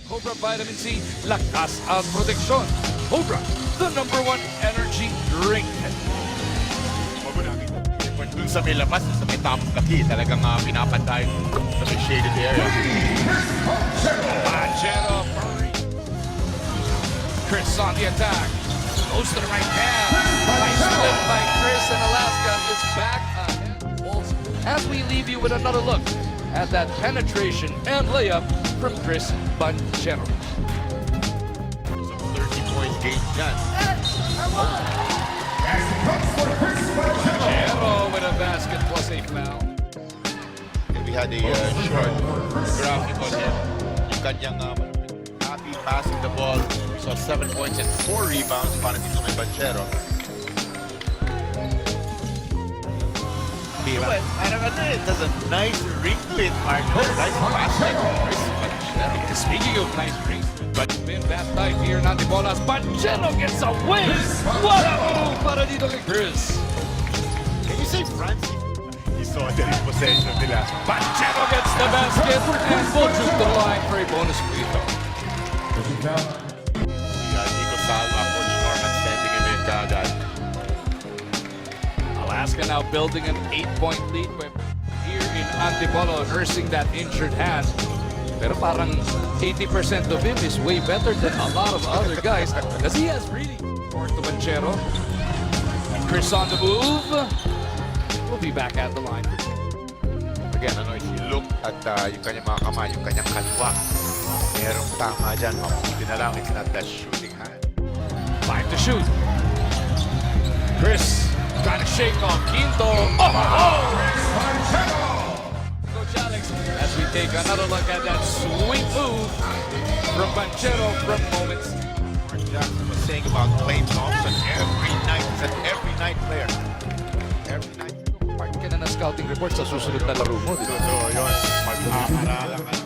Cobra Vitamin C, lakas ang proteksyon. Cobra, the #1 energy drink. Dun sa may labas, sa may top kaki, talagang pinapantay sa may shaded area. Banchero, Chris on the attack. Goes to the right hand. Nice flip by Chris, and Alaska is back ahead. As we leave you with another look at that penetration and layup from Chris Banchero. Some 30 points gained dyan. Banchero with a basket plus a foul. And we had a short graphic on him. Yung kanyang happy passing the ball. So 7 points and 4 rebounds para dito kay Banchero. Parang it has a nice ring to it, Marco. Nice passing. Speaking of nice drinks, but been that time here in Antibolas. Banchero gets away! What a move para dito kay Chris! Can you say Francis? He saw the possession nila. Banchero gets the basket and will shoot the line for a bonus free throw. Nico Salva, Coach Norman sending him in kagad. Alaska now building an 8-point lead with here in Antipolo nursing that injured hand. Pero parang 80% of him is way better than a lot of other guys because he has really worked to Banchero. Chris on the move. We'll be back at the line. Again, if you look at yung kanyang mga kamay, yung kanyang kaliwa, merong tama dyan. Mabuti na lang, it's not that shooting hand. 5 to shoot. Chris trying to shake off Quinto. Coach Alex, as we take another look at that sweet move from Banchero from moments. Mark Jackson was saying about Clay Thompson every night. He's an every night player. Every night. Part ka na ng scouting report sa susunod na laro mo, di ba? So, yun. Mag-aaralan ka.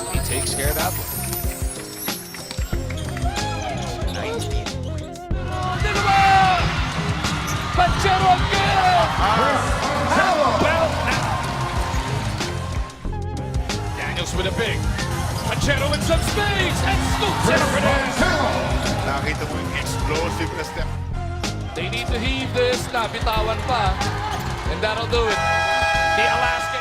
He takes care of that one. 19. Banchero again! How about now? Daniels with a big. Banchero in some space and scoops it over there. Nakita mo yung explosive na step. They need to heave this. Nabitawan pa. And that'll do it. The Alaska